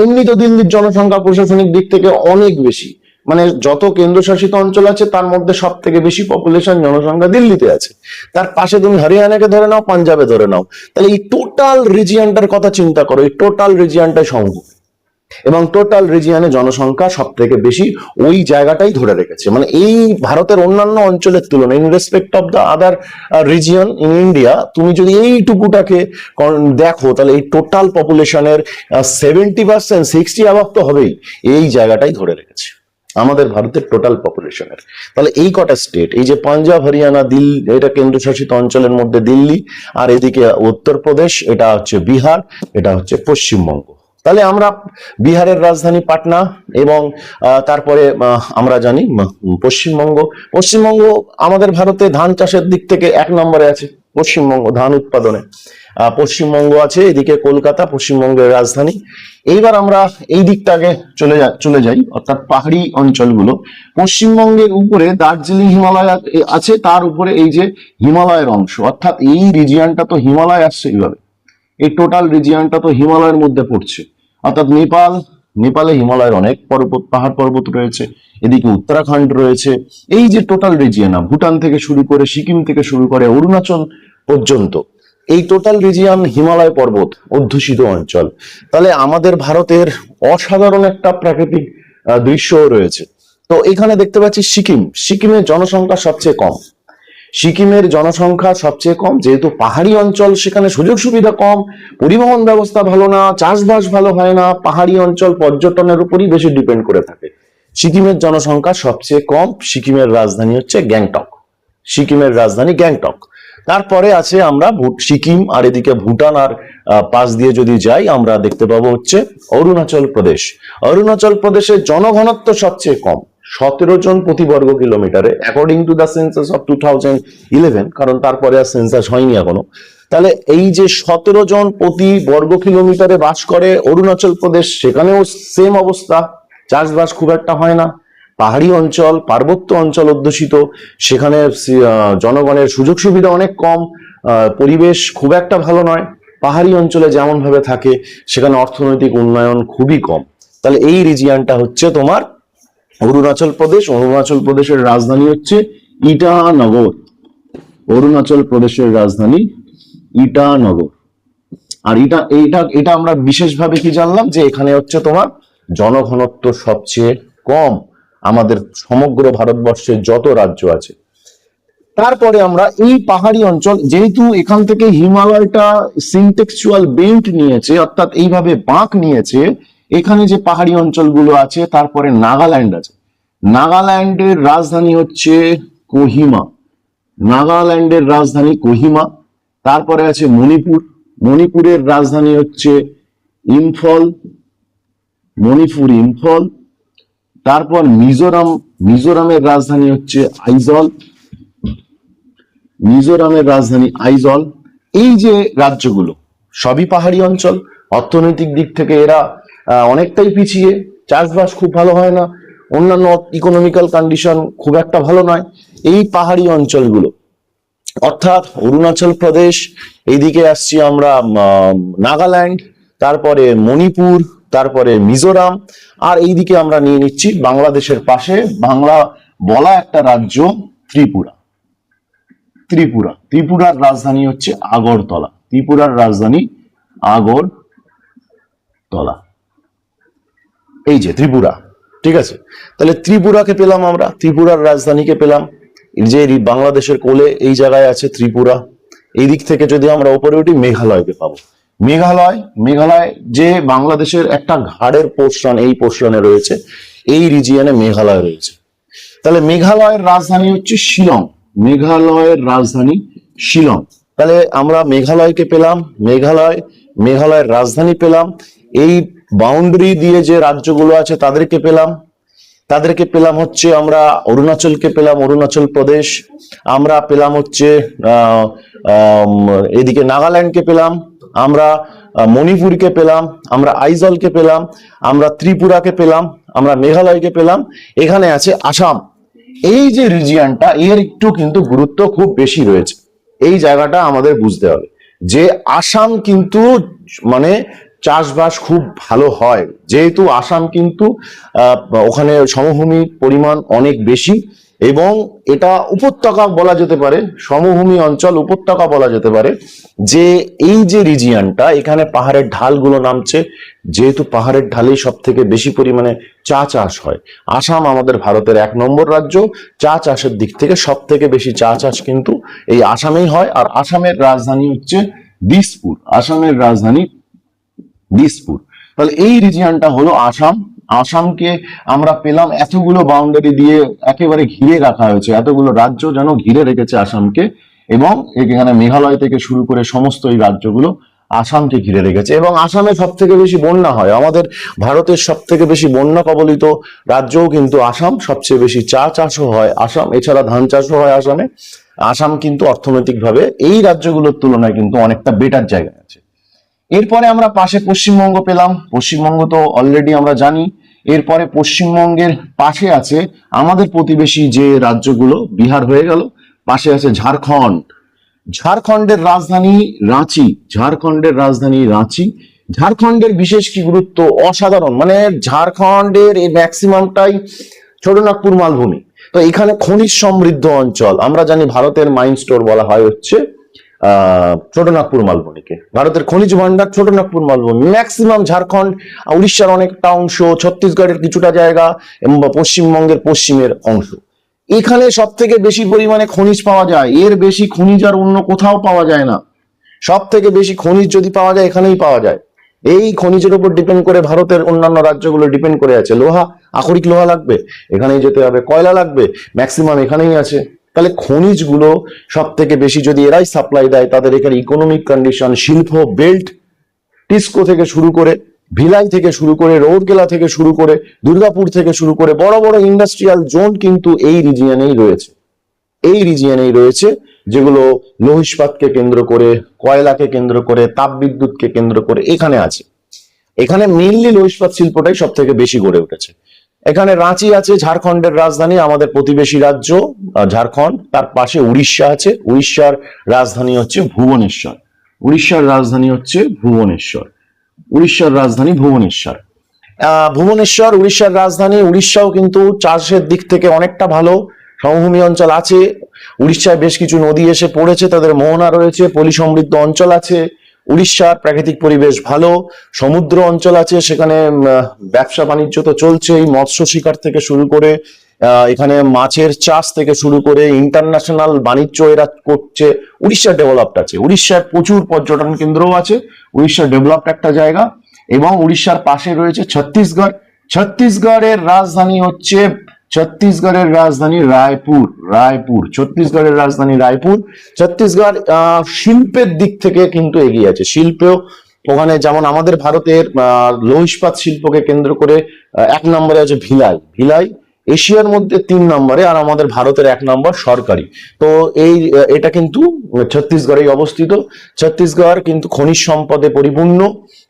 এমনি তো দিল্লির জনসংখ্যা প্রশাসনিক দিক থেকে অনেক বেশি, মানে যত কেন্দ্রশাসিত অঞ্চল আছে তার মধ্যে সব থেকে বেশি পপুলেশন জনসংখ্যা দিল্লিতে আছে। তার পাশে তুমি হরিয়ানাকে ধরে নাও, পাঞ্জাবে ধরে নাও। তাহলে এই টোটাল রিজিয়নটার কথা চিন্তা করো, এই টোটাল রিজিয়নটাই সমভূমি এবং টোটাল রিজিয়নে জনসংখ্যা সব থেকে বেশি ওই জায়গাটাই ধরে রেখেছে। মানে এই ভারতের অন্যান্য অঞ্চলের তুলনায়, in respect of the other region in India, তুমি যদি এইটুকুটাকে দেখো, তাহলে এই টোটাল পপুলেশনের 70%, 60 অ্যাবাভ তো হবেই, এই জায়গাটাই ধরে রেখেছে আমাদের ভারতের টোটাল পপুলেশনের। তাহলে এই কটা স্টেট, এই যে পাঞ্জাব, হরিয়ানা, দিল্লি, এটা কেন্দ্রশাসিত অঞ্চলের মধ্যে দিল্লি, আর এদিকে উত্তরপ্রদেশ, এটা হচ্ছে বিহার, এটা হচ্ছে পশ্চিমবঙ্গ। তাহলে আমরা বিহারের রাজধানী পাটনা এবং তারপরে আমরা জানি পশ্চিমবঙ্গ। পশ্চিমবঙ্গ আমাদের ভারতে ধান চাষের দিক থেকে 1 নম্বরে আছে, পশ্চিমবঙ্গ ধান উৎপাদনে। পশ্চিমবঙ্গ আছে, এদিকে কলকাতা পশ্চিমবঙ্গের রাজধানী। এইবার আমরা এই দিকটাকে চলে যাই, অর্থাৎ পাহাড়ি অঞ্চলগুলো। পশ্চিমবঙ্গের উপরে দার্জিলিং হিমালয় আছে, তার উপরে এই যে হিমালয়ের অংশ, অর্থাৎ এই রিজিয়নটা তো হিমালয় আসছে এইভাবে, এই টোটাল রিজিয়নটা তো হিমালয়ের মধ্যে পড়ছে, অর্থাৎ নেপাল, নেপালে হিমালয়ের অনেক পাহাড় পর্বত রয়েছে, এদিকে উত্তরাখণ্ড রয়েছে। এই যে টোটাল রিজিয়ন, ভুটান থেকে শুরু করে, সিকিম থেকে শুরু করে অরুণাচল পর্যন্ত, এই টোটাল রিজিয়ন হিমালয় পর্বত অধ্যুষিত অঞ্চল। তাহলে আমাদের ভারতের অসাধারণ একটা প্রাকৃতিক দৃশ্য রয়েছে। তো এখানে দেখতে পাচ্ছি সিকিম, সিকিমের জনসংখ্যা সবচেয়ে কম, সিকিমের জনসংখ্যা সবচেয়ে কম, যেহেতু পাহাড়ি অঞ্চল, সেখানে সুযোগ সুবিধা কম, পরিবহন ব্যবস্থা ভালো না, চাষবাস ভালো হয় না, পাহাড়ি অঞ্চল পর্যটনের উপরই বেশি ডিপেন্ড করে থাকে। সিকিমের জনসংখ্যা সবচেয়ে কম, সিকিমের রাজধানী হচ্ছে গ্যাংটক, সিকিমের রাজধানী গ্যাংটক। তারপরে আছে আমরা সিকিম, আর এদিকে ভুটান, আর পাশ দিয়ে যদি যাই আমরা দেখতে পাবো হচ্ছে অরুণাচল প্রদেশ। অরুণাচল প্রদেশের জনঘনত্ব সবচেয়ে কম, 17 জন প্রতি বর্গ কিলোমিটারে, according to the census of 2011, কারণ তারপরে আর সেন্সাস হয়নি এখনো। তাহলে এই যে 17 জন প্রতি বর্গ কিলোমিটারে বাস করে অরুণাচল প্রদেশ, সেখানেও সেম অবস্থা, চাষবাস খুব একটা হয় না, পাহাড়ি অঞ্চল, পার্বত্য অঞ্চল অধ্যুষিত, সেখানে জনগণের সুযোগ সুবিধা অনেক কম, পরিবেশ খুব একটা ভালো নয়, পাহাড়ি অঞ্চলে যেমন ভাবে থাকে সেখানে অর্থনৈতিক উন্নয়ন খুবই কম। তাহলে এই রিজিয়নটা হচ্ছে তোমার অরুণাচল প্রদেশ, অরুণাচল প্রদেশের রাজধানী হচ্ছে ইটানগর। অরুণাচল প্রদেশের রাজধানী ইটানগর। আর এটা আমরা বিশেষভাবে কি জানলাম, যে এখানে হচ্ছে তোমার জনঘনত্ব সবচেয়ে কম আমাদের সমগ্র ভারতবর্ষের যত রাজ্য আছে। তারপরে আমরা এই পাহাড়ি অঞ্চল, যেহেতু এখান থেকে হিমালয়টা সিনটেক্সচুয়াল বেন্ট নিয়েছে, অর্থাৎ এইভাবে বাঁক নিয়েছে, এখানে যে পাহাড়ি অঞ্চলগুলো আছে, তারপরে নাগাল্যান্ড আছে। নাগাল্যান্ডের রাজধানী হচ্ছে কোহিমা। নাগাল্যান্ডের রাজধানী কোহিমা। তারপরে আছে মণিপুর। মণিপুরের রাজধানী হচ্ছে ইম্ফল। মণিপুর ইম্ফল। তারপর মিজোরাম। মিজোরামের রাজধানী হচ্ছে আইজল। মিজোরামের রাজধানী আইজল। এই যে রাজ্যগুলো সবই পাহাড়ি অঞ্চল, অর্থনৈতিক দিক থেকে এরা অনেকটাই পিছিয়ে, চাষবাস খুব ভালো হয় না, অন্যান্য ইকোনমিক্যাল কন্ডিশন খুব একটা ভালো নয়। এই পাহাড়ি অঞ্চলগুলো অর্থাৎ অরুণাচল প্রদেশ, এইদিকে আসছি আমরা নাগাল্যান্ড, তারপরে মণিপুর, তারপরে মিজোরাম, আর এইদিকে আমরা নিয়ে নিচ্ছি বাংলাদেশের পাশে বাংলা বলা একটা রাজ্য ত্রিপুরা। ত্রিপুরা, ত্রিপুরার রাজধানী হচ্ছে আগরতলা। ত্রিপুরার রাজধানী আগরতলা। এই যে ত্রিপুরা, ঠিক আছে। তাহলে ত্রিপুরাকে পেলাম আমরা, ত্রিপুরার রাজধানীকে পেলাম, যে বাংলাদেশের কোলে এই জায়গায় আছে ত্রিপুরা। এই দিক থেকে যদি আমরা উপরে উঠি মেঘালয়কে পাবো। মেঘালয়, মেঘালয় যে বাংলাদেশের একটা ঘাড়ের পোর্শন, এই পোর্শনে রয়েছে, এই রিজিয়নে মেঘালয় রয়েছে। তাহলে মেঘালয়ের রাজধানী হচ্ছে শিলং। মেঘালয়ের রাজধানী শিলং। তাহলে আমরা মেঘালয়কে পেলাম, মেঘালয়ের রাজধানী পেলাম। এই বাউন্ডারি দিয়ে যে রাজ্যগুলো আছে তাদেরকে পেলাম হচ্ছে আমরা অরুণাচলকে পেলাম, অরুণাচল প্রদেশ। আমরা পেলাম হচ্ছে এদিকে নাগাল্যান্ডকে পেলাম, আমরা মণিপুরকে পেলাম, আমরা আইজলকে পেলাম, আমরা ত্রিপুরাকে পেলাম, আমরা মেঘালয়কে পেলাম। এখানে আছে আসাম। এই যে রিজিয়নটা, এর একটু কিন্তু গুরুত্ব খুব বেশি রয়েছে। এই জায়গাটা আমাদের বুঝতে হবে যে আসাম কিন্তু মানে চাষবাস খুব ভালো হয়, যেহেতু আসাম কিন্তু ওখানে সমভূমির পরিমাণ অনেক বেশি, এবং এটা উপত্যকা বলা যেতে পারে, সমভূমি অঞ্চল, উপত্যকা বলা যেতে পারে। যে এই যে রিজিয়নটা, এখানে পাহাড়ের ঢালগুলো নামছে, যেহেতু পাহাড়ের ঢালেই সব থেকে বেশি পরিমাণে চা চাষ হয়। আসাম আমাদের ভারতের 1 নম্বর রাজ্য, চা চাষের দিক থেকে সব থেকে বেশি চা চাষ কিন্তু এই আসামেই হয়। আর আসামের রাজধানী হচ্ছে দিসপুর। আসামের রাজধানী দিসপুর। তাহলে এই রিজিয়নটা হলো আসাম। আসামকে আমরা পেলাম, এতগুলো বাউন্ডারি দিয়ে একেবারে ঘিরে রাখা হয়েছে, এতগুলো রাজ্য যেন ঘিরে রেখেছে আসামকে, এবং এখানে মেঘালয় থেকে শুরু করে সমস্ত এই রাজ্যগুলো আসামকে ঘিরে রেখেছে। এবং আসামে সব থেকে বেশি বন্যা হয়, আমাদের ভারতের সব থেকে বেশি বন্যা কবলিত রাজ্যও কিন্তু আসাম। সবচেয়ে বেশি চা চাষও হয় আসাম, এছাড়া ধান চাষও হয় আসামে। আসাম কিন্তু অর্থনৈতিকভাবে এই রাজ্যগুলোর তুলনায় কিন্তু অনেকটা বেটার জায়গায় আছে। এরপরে আমরা পাশে পশ্চিমবঙ্গ পেলাম। পশ্চিমবঙ্গ তো অলরেডি আমরা জানি। এরপরে পশ্চিমবঙ্গের পাশে আছে আমাদের প্রতিবেশী যে রাজ্যগুলো, বিহার হয়ে গেল, পাশে আছে ঝাড়খণ্ড। ঝাড়খণ্ডের রাজধানী রাঁচি। ঝাড়খণ্ডের রাজধানী রাঁচি। ঝাড়খণ্ডের বিশেষ কি গুরুত্ব, অসাধারণ। মানে ঝাড়খণ্ডের এই ম্যাক্সিমামটাই ছোটনাগপুর মালভূমি। তো এখানে খনিজ সমৃদ্ধ অঞ্চল, আমরা জানি ভারতের মাইন স্টোর বলা হয় হচ্ছে ছোটনাগপুর মালভূমিকে, ভারতের খনিজ ভান্ডার ছোটনাগপুর মালভূমি। ম্যাক্সিমাম ঝাড়খণ্ড, উড়িষ্যার অনেকটা অংশ, ছত্তিশগড়ের কিছুটা জায়গা, এবং পশ্চিমবঙ্গের পশ্চিমের অংশ, এখানে সব থেকে বেশি পরিমাণে খনিজ পাওয়া যায়। এর বেশি খনিজ আর অন্য কোথাও পাওয়া যায় না। সব থেকে বেশি খনিজ যদি পাওয়া যায় এখানেই পাওয়া যায়। এই খনিজের উপর ডিপেন্ড করে ভারতের অন্যান্য রাজ্যগুলো ডিপেন্ড করে আছে। লোহা, আকরিক লোহা লাগবে, এখানেই যেতে হবে। কয়লা লাগবে, ম্যাক্সিমাম এখানেই আছে। তাহলে খনিজগুলো সব থেকে বেশি যদি এরাই সাপ্লাই দেয়, তাদের এখানে ইকোনমিক কন্ডিশন, শিল্প বেল্ট, টিস্কো থেকে শুরু করে, ভিলাই থেকে শুরু করে, রৌরকেলা থেকে শুরু করে, দুর্গাপুর থেকে শুরু করে বড় বড় ইন্ডাস্ট্রিয়াল জোন কিন্তু এই রিজিয়নেই রয়েছে। এই রিজিয়নেই রয়েছে, যেগুলো লৌহ ইস্পাতকে কেন্দ্র করে, কয়লাকে কেন্দ্র করে, তাপবিদ্যুৎকে কেন্দ্র করে এখানে আছে। এখানে মেইনলি লৌহ ইস্পাত শিল্পটাই সব থেকে বেশি গড়ে উঠেছে। এখানে রাঁচি আছে, ঝাড়খণ্ডের রাজধানী, আমাদের প্রতিবেশী রাজ্য ঝাড়খণ্ড। তার পাশে উড়িষ্যা আছে, উড়িষ্যার রাজধানী হচ্ছে ভুবনেশ্বর। উড়িষ্যার রাজধানী হচ্ছে ভুবনেশ্বর। উড়িষ্যার রাজধানী ভুবনেশ্বর। ভুবনেশ্বর উড়িষ্যার রাজধানী। উড়িষ্যাও কিন্তু চাষের দিক থেকে অনেকটা ভালো, সমভূমি অঞ্চল আছে। উড়িষ্যায় বেশ কিছু নদী এসে পড়েছে, তাদের মোহনা রয়েছে, পলি সমৃদ্ধ অঞ্চল আছে। উড়িষ্যার প্রাকৃতিক পরিবেশ ভালো, সমুদ্র অঞ্চল আছে, সেখানে ব্যবসা বাণিজ্য তো চলছেই, মৎস্য শিকার থেকে শুরু করে এখানে মাছের চাষ থেকে শুরু করে ইন্টারন্যাশনাল বাণিজ্য এরা করছে। উড়িষ্যা ডেভেলপড আছে, উড়িষ্যার প্রচুর পর্যটন কেন্দ্রও আছে, উড়িষ্যা ডেভেলপড একটা জায়গা। এবং উড়িষ্যার পাশে রয়েছে ছত্তিশগড়। ছত্তিশগড়ের রাজধানী হচ্ছে ছত্তিশগড়ের রাজধানী রায়পুর। ছত্তিশগড়ের রাজধানী রায়পুর। ছত্তিশগড় শিল্পের দিক থেকে কিন্তু এগিয়ে আছে, শিল্পেও ওখানে যেমন আমাদের ভারতের লৌহ ইস্পাত শিল্পকে কেন্দ্র করে 1 নম্বরে আছে ভিলাই। ভিলাই এশিয়ার মধ্যে 3 নম্বরে, আর আমাদের ভারতের 1 নম্বর সরকারি। তো এটা কিন্তু ছত্তিশগড়েই অবস্থিত। ছত্তিশগড় কিন্তু খনিজ সম্পদে পরিপূর্ণ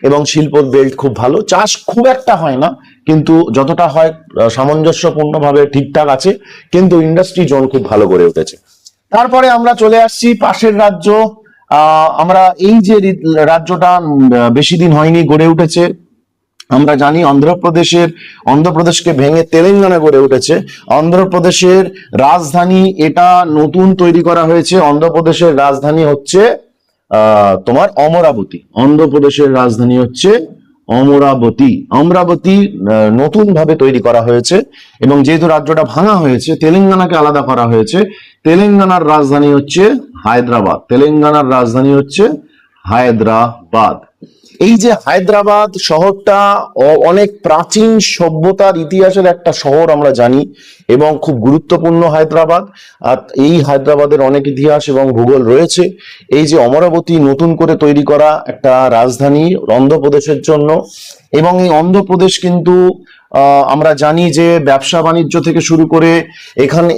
এবং শিল্প বেল্ট খুব ভালো। চাষ খুব একটা হয় না, কিন্তু যতটা হয় সামঞ্জস্যপূর্ণ ভাবে ঠিকঠাক আছে, কিন্তু ইন্ডাস্ট্রি জোন খুব ভালো গড়ে উঠেছে। তারপরে আমরা চলে আসছি পাশের রাজ্য। আমরা এই যে রাজ্যটা বেশি দিন হয়নি গড়ে উঠেছে, আমরা জানি অন্ধ্রপ্রদেশকে ভেঙে তেলেঙ্গানা গড়ে উঠেছে। অন্ধ্রপ্রদেশের রাজধানী এটা নতুন তৈরি করা হয়েছে। অন্ধ্রপ্রদেশের রাজধানী হচ্ছে তোমার অমরাবতী। অন্ধ্রপ্রদেশের রাজধানী হচ্ছে অমরাবতী। অমরাবতী নতুন ভাবে তৈরি করা হয়েছে, এবং যেহেতু রাজ্যটা ভাঙা হয়েছে, তেলেঙ্গানাকে আলাদা করা হয়েছে। তেলেঙ্গানার রাজধানী হচ্ছে হায়দ্রাবাদ। তেলেঙ্গানার রাজধানী হচ্ছে হায়দ্রাবাদ। এই যে হায়দ্রাবাদ শহরটা অনেক প্রাচীন সভ্যতার ইতিহাসের একটা শহর আমরা জানি, এবং খুব গুরুত্বপূর্ণ হায়দ্রাবাদ। আর এই হায়দ্রাবাদের অনেক ইতিহাস এবং ভূগোল রয়েছে। এই যে অমরাবতী নতুন করে তৈরি করা একটা রাজধানী অন্ধ্রপ্রদেশের জন্য, এবং এই অন্ধ্রপ্রদেশ কিন্তু আমরা জানি যে ব্যবসা বাণিজ্য থেকে শুরু করে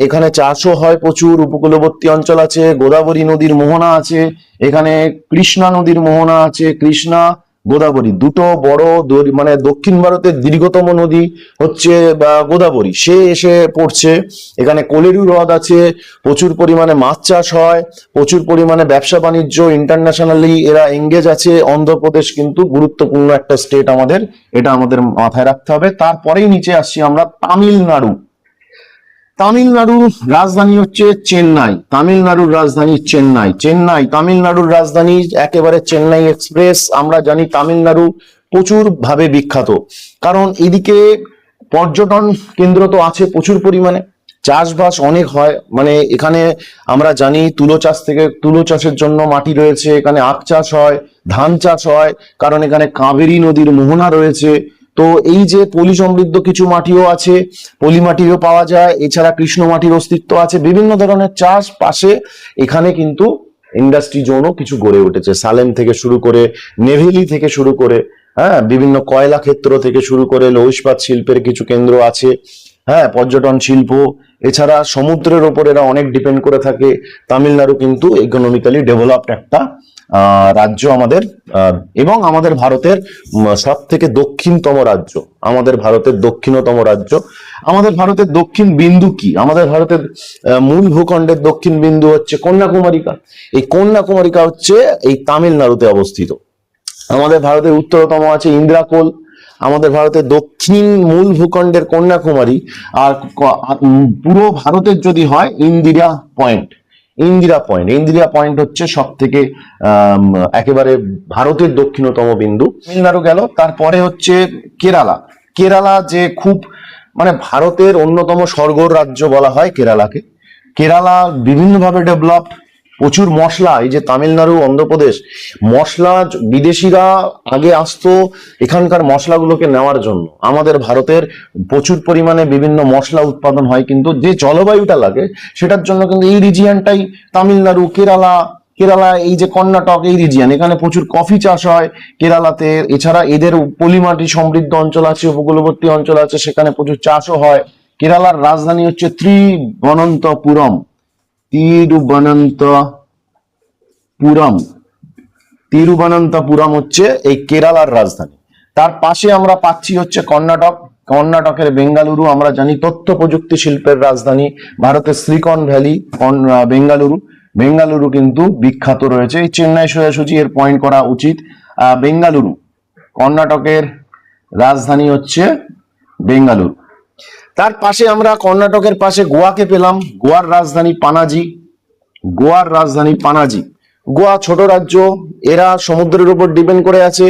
এখানে চাষও হয় প্রচুর। উপকূলবর্তী অঞ্চল আছে, গোদাবরী নদীর মোহনা আছে, এখানে কৃষ্ণা নদীর মোহনা আছে। কৃষ্ণা গোদাবরী দুটো বড়, মানে দক্ষিণ ভারতের দীর্ঘতম নদী হচ্ছে গোদাবরী, সে এসে পড়ছে। এখানে কোলেরু হ্রদ আছে, প্রচুর পরিমাণে মাছ চাষ হয়, প্রচুর পরিমাণে ব্যবসা বাণিজ্য ইন্টারন্যাশনালি এরা এঙ্গেজ আছে। অন্ধ্রপ্রদেশ কিন্তু গুরুত্বপূর্ণ একটা স্টেট আমাদের, এটা আমাদের মাথায় রাখতে হবে। তারপরেই নিচে আসছি আমরা তামিলনাড়ু। তামিলনাড়ুর রাজধানী হচ্ছে চেন্নাই। তামিলনাড়ুর রাজধানী তামিলনাড়ুর রাজধানী একেবারে চেন্নাই এক্সপ্রেস। আমরা জানি তামিলনাড়ু প্রচুর ভাবে বিখ্যাত, কারণ এদিকে পর্যটন কেন্দ্র তো আছে প্রচুর পরিমাণে, চাষবাস অনেক হয়। মানে এখানে আমরা জানি তুলো চাষের জন্য মাটি রয়েছে, এখানে আখ চাষ হয়, ধান চাষ হয়, কারণ এখানে কাবেরী নদীর মোহনা রয়েছে। তো এই যে পলি সমৃদ্ধ কিছু মাটিও আছে, পলি মাটিও পাওয়া যায়, এছাড়া কৃষ্ণ মাটির অস্তিত্ব আছে, বিভিন্ন ধরনের চাষ পাশে। এখানে কিন্তু ইন্ডাস্ট্রি জোনও কিছু গড়ে উঠেছে, সালেম থেকে শুরু করে, নেভেলি থেকে শুরু করে, হ্যাঁ, বিভিন্ন কয়লা ক্ষেত্র থেকে শুরু করে লৌহ ইস্পাত শিল্পের কিছু কেন্দ্র আছে, হ্যাঁ, পর্যটন শিল্প। এছাড়া সমুদ্রের ওপর এরা অনেক ডিপেন্ড করে থাকে। তামিলনাড়ু কিন্তু ইকোনমিক্যালি ডেভেলপড একটা রাজ্য আমাদের, এবং আমাদের ভারতের সব থেকে দক্ষিণতম রাজ্য, আমাদের ভারতের দক্ষিণতম রাজ্য। আমাদের ভারতের দক্ষিণ বিন্দু কি? আমাদের ভারতের মূল ভূখণ্ডের দক্ষিণ বিন্দু হচ্ছে কন্যাকুমারিকা। এই কন্যাকুমারিকা হচ্ছে এই তামিলনাড়ুতে অবস্থিত। আমাদের ভারতের উত্তরতম আছে ইন্দ্রাকোল। আমাদের ভারতের দক্ষিণ মূল ভূখণ্ডের কন্যাকুমারী। আর পুরো ভারতের যদি হয় ইন্দিরা পয়েন্ট। ইন্দিরা পয়েন্ট হচ্ছে সব থেকে একেবারে ভারতের দক্ষিণতম বিন্দু। তামিলনাড়ু গেল, তারপরে হচ্ছে কেরালা। কেরালা যে খুব মানে ভারতের অন্যতম স্বর্গর রাজ্য বলা হয় কেরালাকে। কেরালা বিভিন্নভাবে ডেভেলপড, প্রচুর মশলা। এই যে তামিলনাড়ু, অন্ধ্রপ্রদেশ, মশলা বিদেশিরা আগে আসতো এখানকার মশলাগুলোকে নেওয়ার জন্য। আমাদের ভারতের প্রচুর পরিমাণে বিভিন্ন মশলা উৎপাদন হয়, কিন্তু যে জলবায়ুটা লাগে সেটার জন্য কিন্তু এই রিজিয়নটাই, তামিলনাড়ু, কেরালা, এই যে কর্ণাটক, এই রিজিয়ন, এখানে প্রচুর কফি চাষ হয় কেরালাতে। এছাড়া এদের পলিমাটি সমৃদ্ধ অঞ্চল আছে, উপকূলবর্তী অঞ্চল আছে, সেখানে প্রচুর চাষও হয়। কেরালার রাজধানী হচ্ছে তিরুবনন্তপুরম। তিরুবনন্তপুরম হচ্ছে এই কেরালার রাজধানী। তার পাশে আমরা পাচ্ছি হচ্ছে কর্ণাটকের বেঙ্গালুরু। আমরা জানি তথ্য প্রযুক্তি শিল্পের রাজধানী ভারতের সিলিকন ভ্যালি, বেঙ্গালুরু কিন্তু বিখ্যাত রয়েছে। এই চেন্নাই সোজাসুজি এর পয়েন্ট করা উচিত। বেঙ্গালুরু কর্ণাটকের রাজধানী হচ্ছে বেঙ্গালুরু। তার পাশে আমরা কর্ণাটকের পাশে গোয়াকে পেলাম, গোয়ার রাজধানী পানাজি। গোয়ার রাজধানী পানাজি। গোয়া ছোট রাজ্য, এরা সমুদ্রের উপর ডিপেন্ড করে আছে।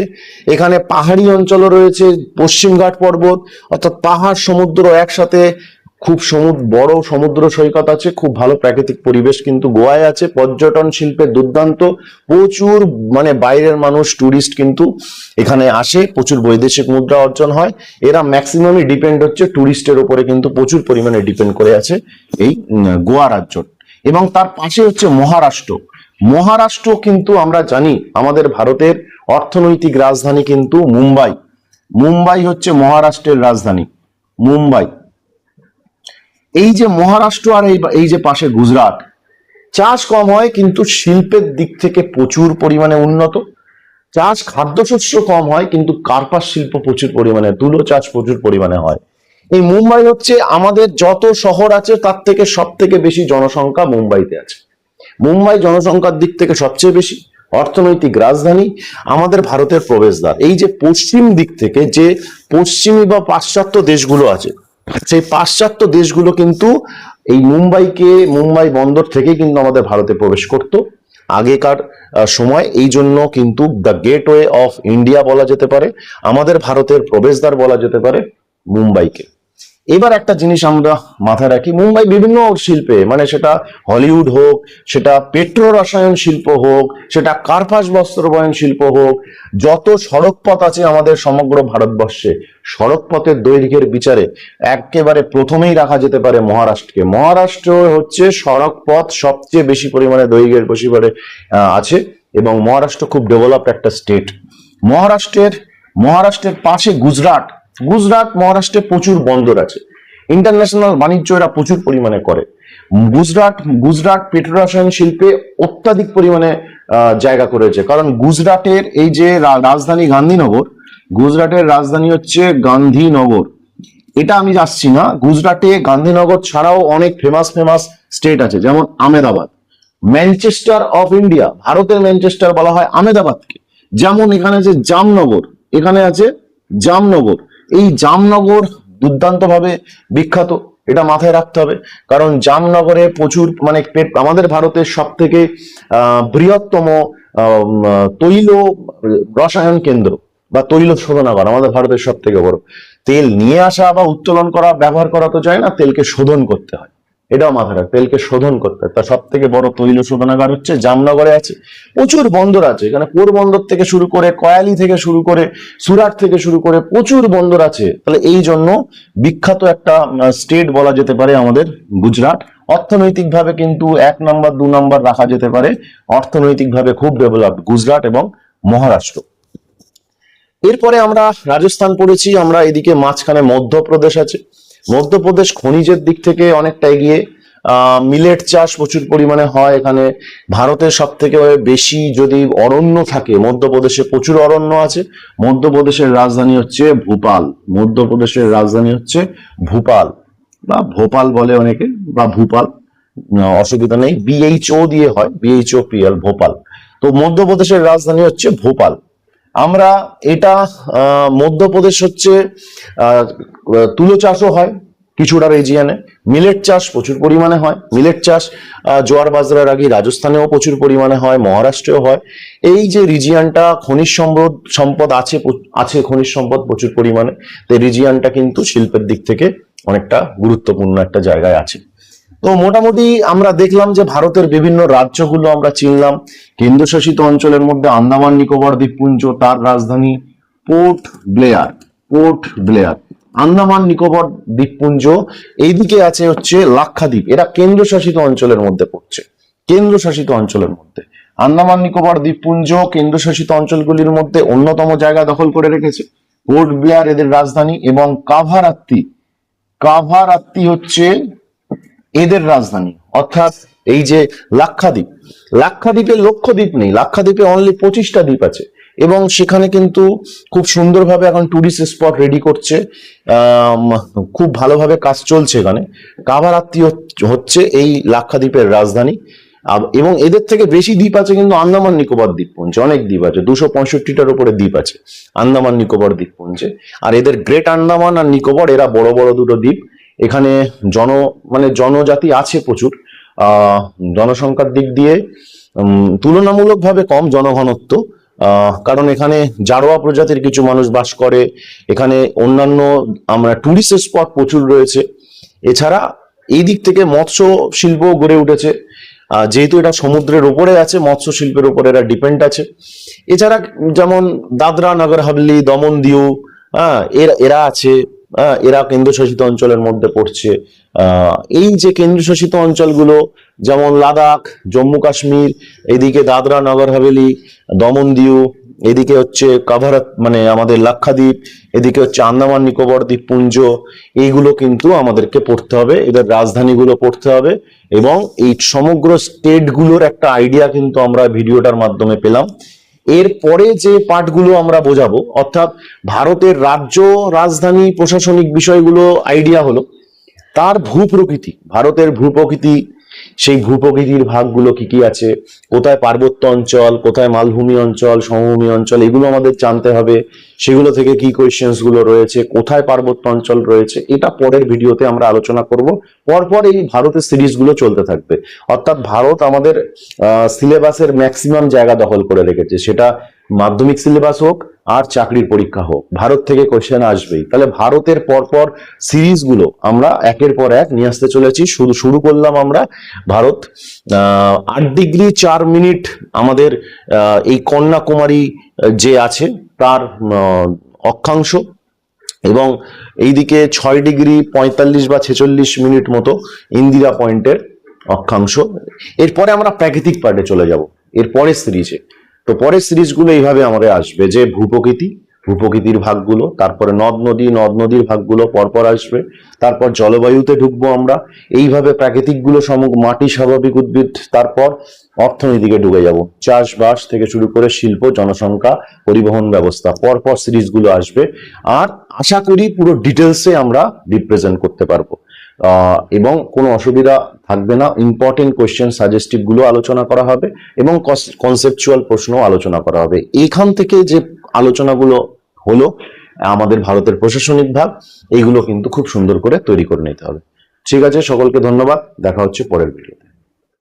এখানে পাহাড়ি অঞ্চলও রয়েছে, পশ্চিমঘাট পর্বত, অর্থাৎ পাহাড় সমুদ্র একসাথে, খুব বড় সমুদ্র সৈকত আছে, খুব ভালো প্রাকৃতিক পরিবেশ কিন্তু গোয়ায় আছে। পর্যটন শিল্পে দুর্দান্ত, প্রচুর মানে বাইরের মানুষ টুরিস্ট কিন্তু এখানে আসে, প্রচুর বৈদেশিক মুদ্রা অর্জন হয়। এরা ম্যাক্সিমামই ডিপেন্ড হচ্ছে টুরিস্টের উপরে, কিন্তু প্রচুর পরিমাণে ডিপেন্ড করে আছে এই গোয়া রাজ্য। এবং তার পাশে হচ্ছে মহারাষ্ট্র। মহারাষ্ট্র কিন্তু আমরা জানি আমাদের ভারতের অর্থনৈতিক রাজধানী কিন্তু মুম্বাই। মুম্বাই হচ্ছে মহারাষ্ট্রের রাজধানী, মুম্বাই। এই যে মহারাষ্ট্র আর এই যে পাশে গুজরাট, চাষ কম হয় কিন্তু শিল্পের দিক থেকে প্রচুর পরিমাণে উন্নত। চাষ খাদ্যশস্য কম হয় কিন্তু কার্পাস শিল্প প্রচুর পরিমাণে, তুলো চাষ প্রচুর পরিমাণে হয়। এই মুম্বাই হচ্ছে আমাদের যত শহর আছে তার থেকে সব থেকে বেশি জনসংখ্যা মুম্বাইতে আছে। মুম্বাই জনসংখ্যার দিক থেকে সবচেয়ে বেশি, অর্থনৈতিক রাজধানী, আমাদের ভারতের প্রবেশদ্বার। এই যে পশ্চিম দিক থেকে যে পশ্চিমী বা পাশ্চাত্য দেশগুলো আছে, সেই পাশ্চাত্য দেশগুলো কিন্তু এই মুম্বাই বন্দর থেকে কিন্তু আমাদের ভারতে প্রবেশ করত আগেকার সময়। এই জন্য কিন্তু দ্য গেটওয়ে অফ ইন্ডিয়া বলা যেতে পারে, আমাদের ভারতের প্রবেশদ্বার বলা যেতে পারে মুম্বাইকে। এবার একটা জিনিস আমরা মাথায় রাখি, মুম্বাই বিভিন্ন শিল্পে, মানে সেটা হলিউড হোক, সেটা পেট্রো রসায়ন শিল্প হোক, সেটা কার্পাস বস্ত্র বয়ন শিল্প হোক, যত সড়ক পথ আছে আমাদের সমগ্র ভারতবর্ষে, সড়ক পথের দৈর্ঘ্যের বিচারে একেবারে প্রথমেই রাখা যেতে পারে মহারাষ্ট্রকে। মহারাষ্ট্র হচ্ছে সড়ক পথ সবচেয়ে বেশি পরিমাণে দৈর্ঘ্যের পরিবারে আছে, এবং মহারাষ্ট্র খুব ডেভেলপড একটা স্টেট। মহারাষ্ট্রের পাশে গুজরাট। মহারাষ্ট্রে প্রচুর বন্দর আছে, ইন্টারন্যাশনাল বাণিজ্য এরা প্রচুর পরিমাণে করে। গুজরাট পেট্রো রসায়ন শিল্পে অত্যাধিক পরিমাণে জায়গা করেছে, কারণ গুজরাটের এই যে রাজধানী গান্ধীনগর, গুজরাটের রাজধানী হচ্ছে গান্ধীনগর। এটা আমি যাচ্ছি না, গুজরাটে গান্ধীনগর ছাড়াও অনেক ফেমাস স্টেট আছে, যেমন আহমেদাবাদ। ম্যানচেস্টার অফ ইন্ডিয়া, ভারতের ম্যানচেস্টার বলা হয় আহমেদাবাদকে। যেমন এখানে যে জামনগর, এখানে আছে জামনগর। এই জামনগর দুর্দান্ত ভাবে বিখ্যাত, এটা মাথায় রাখতে হবে, কারণ জামনগরে প্রচুর মানে আমাদের ভারতের সব থেকে বৃহত্তম তৈল রসায়ন কেন্দ্র বা তৈল শোধনাগার আমাদের ভারতের সব থেকে বড়। তেল নিয়ে আসা বা উত্তোলন করা, ব্যবহার করা তো যায় না, তেলকে শোধন করতে হয়, এটাও মাথায় রাখ, তেলকে শোধন করতে হয়। তার সব থেকে বড় তৈল শোধনাগার হচ্ছে জামনগরে আছে। প্রচুর বন্দর আছে এখানে, পোরবন্দর থেকে শুরু করে, কয়ালি থেকে শুরু করে, সুরাট থেকে শুরু করে প্রচুর বন্দর আছে। তাহলে এই জন্য বিখ্যাত একটা স্টেট বলা যেতে পারে আমাদের গুজরাট। অর্থনৈতিকভাবে কিন্তু 1 নম্বর 2 নম্বর রাখা যেতে পারে, অর্থনৈতিকভাবে খুব ডেভেলপড গুজরাট এবং মহারাষ্ট্র। এরপরে আমরা রাজস্থান পড়েছি, আমরা এদিকে মাঝখানে মধ্যপ্রদেশ আছে। মধ্যপ্রদেশ খনিজের দিক থেকে অনেকটা এগিয়ে, মিলেট চাষ প্রচুর পরিমাণে হয় এখানে। ভারতের সব থেকে বেশি যদি অরণ্য থাকে, মধ্যপ্রদেশে প্রচুর অরণ্য আছে। মধ্যপ্রদেশের রাজধানী হচ্ছে ভোপাল। মধ্যপ্রদেশের রাজধানী হচ্ছে ভোপাল বা ভোপাল বলে অনেকে, বা ভোপাল, অসুবিধা নেই, BHO দিয়ে হয়, BHOPL, ভোপাল। তো মধ্যপ্রদেশের রাজধানী হচ্ছে ভোপাল। আমরা এটা মধ্যপ্রদেশ হচ্ছে তুলো চাষও হয় কিছুটা রিজিয়নে, মিলেট চাষ প্রচুর পরিমাণে হয়। মিলেট চাষ জোয়ার বাজরার আগে রাজস্থানেও প্রচুর পরিমাণে হয়, মহারাষ্ট্রেও হয়। এই যে রিজিয়নটা খনিজ সম্পদ আছে খনিজ সম্পদ প্রচুর পরিমাণে, তো রিজিয়নটা কিন্তু শিল্পের দিক থেকে অনেকটা গুরুত্বপূর্ণ একটা জায়গায় আছে। তো মোটামুটি আমরা দেখলাম যে ভারতের বিভিন্ন রাজ্যগুলো আমরা চিনলাম। কেন্দ্রশাসিত অঞ্চলের মধ্যে আন্দামান নিকোবর দ্বীপপুঞ্জ, তার রাজধানী পোর্ট ব্লেয়ার। আন্দামান নিকোবর দ্বীপপুঞ্জ, এইদিকে আছে হচ্ছে লাক্ষাদ্বীপ, এরা কেন্দ্রশাসিত অঞ্চলের মধ্যে পড়ছে। কেন্দ্রশাসিত অঞ্চলের মধ্যে আন্দামান নিকোবর দ্বীপপুঞ্জ কেন্দ্রশাসিত অঞ্চলগুলির মধ্যে অন্যতম জায়গা দখল করে রেখেছে। পোর্ট ব্লেয়ার এদের রাজধানী, এবং কাভারাত্তি হচ্ছে এদের রাজধানী। অর্থাৎ এই যে লাক্ষাদ্বীপে লক্ষদ্বীপ নেই, লাক্ষাদ্বীপে অনলি 25টা দ্বীপ আছে, এবং সেখানে কিন্তু খুব সুন্দরভাবে এখন টুরিস্ট স্পট রেডি করছে, খুব ভালোভাবে কাজ চলছে এখানে। কাভারাত্তি হচ্ছে এই লাক্ষাদ্বীপের রাজধানী। এবং এদের থেকে বেশি দ্বীপ আছে কিন্তু আন্দামান নিকোবর দ্বীপপুঞ্জে, অনেক দ্বীপ আছে, 265টার উপরে দ্বীপ আছে আন্দামান নিকোবর দ্বীপপুঞ্জে। আর এদের গ্রেট আন্দামান আর নিকোবর এরা বড় বড় দুটো দ্বীপ। এখানে জনজাতি আছে প্রচুর, জনসংখ্যার দিক দিয়ে তুলনামূলকভাবে কম জনঘনত্ব, কারণ এখানে জারোয়া প্রজাতির কিছু মানুষ বাস করে। এখানে অন্যান্য আমরা টুরিস্ট স্পট প্রচুর রয়েছে। এছাড়া এই দিক থেকে মৎস্য শিল্প গড়ে উঠেছে, যেহেতু এটা সমুদ্রের উপরে আছে, মৎস্য শিল্পের উপরে এরা ডিপেন্ড আছে। এছাড়া যেমন দাদরা নগর হাভেলি, দমন দিউ, এরা আছে, এরা কেন্দ্রশাসিত অঞ্চলের মধ্যে পড়ছে। এই যে কেন্দ্রশাসিত অঞ্চলগুলো যেমন লাদাখ, জম্মু কাশ্মীর, এদিকে দাদরা নগর হাভেলি, দমন দিউ, এদিকে হচ্ছে কাভারাত মানে আমাদের লাক্ষাদ্বীপ, এদিকে হচ্ছে আন্দামান নিকোবর দ্বীপপুঞ্জ, এইগুলো কিন্তু আমাদেরকে পড়তে হবে, এদের রাজধানীগুলো পড়তে হবে। এবং এই সমগ্র স্টেটগুলোর একটা আইডিয়া কিন্তু আমরা ভিডিওটার মাধ্যমে পেলাম। এরপরে যে পার্টগুলো আমরা বোঝাবো, অর্থাৎ ভারতের রাজ্য রাজধানী প্রশাসনিক বিষয়গুলো আইডিয়া হলো, তার ভূপ্রকৃতি, ভারতের ভূপ্রকৃতি, সেই ভূপ্রকৃতির ভাগগুলো কি কি আছে, কোথায় পার্বত্য অঞ্চল, কোথায় মালভূমি অঞ্চল, সমভূমি অঞ্চল, এগুলো আমাদের জানতে হবে। সেগুলো থেকে কি কোয়েশ্চেন্স গুলো রয়েছে, কোথায় পার্বত্য অঞ্চল রয়েছে, এটা পরের ভিডিওতে আমরা আলোচনা করব। পরপর এই ভারতের সিরিজগুলো চলতে থাকবে। অর্থাৎ ভারত আমাদের সিলেবাসের ম্যাক্সিমাম জায়গা দখল করে রেখেছে, সেটা মাধ্যমিক সিলেবাস হোক আর চাকরির পরীক্ষা হোক, ভারত থেকে কোশ্চেন আসবেই। তাহলে ভারতের পরপর সিরিজগুলো আমরা একের পর এক নিয়ে আসতে চলেছি। শুরু করলাম আমরা ভারত, 8°4' আমাদের এই কন্যাকুমারী যে আছে তার অক্ষাংশ, এবং এইদিকে 6°45 বা 46 মতো ইন্দিরা পয়েন্টের অক্ষাংশ। এরপরে আমরা প্রাকৃতিক পার্টে চলে যাব এরপরের সিরিজে। তো পরের সিরিজগুলো এইভাবে আমাদের আসবে যে ভূপ্রকৃতির ভাগগুলো, তারপরে নদ নদীর ভাগগুলো পরপর আসবে, তারপর জলবায়ুতে ঢুকবো আমরা, এইভাবে প্রাকৃতিক গুলো মাটি, স্বাভাবিক উদ্ভিদ, তারপর অর্থনীতিকে ঢুকে যাব, চাষবাস থেকে শুরু করে শিল্প, জনসংখ্যা, পরিবহন ব্যবস্থা, পরপর সিরিজগুলো আসবে। আর আশা করি পুরো ডিটেলসে আমরা রিপ্রেজেন্ট করতে পারবো, এবং কোনো অসুবিধা থাকবে না। ইম্পর্টেন্ট কোয়েশ্চেন সাজেস্টিভ গুলো আলোচনা করা হবে এবং কনসেপচুয়াল প্রশ্ন আলোচনা করা হবে। এইখান থেকে যে আলোচনাগুলো হলো আমাদের ভারতের প্রশাসনিক ভাগ, এইগুলো কিন্তু খুব সুন্দর করে তৈরি করে নিতে হবে। ঠিক আছে, সকলকে ধন্যবাদ, দেখা হচ্ছে পরের ভিডিওতে।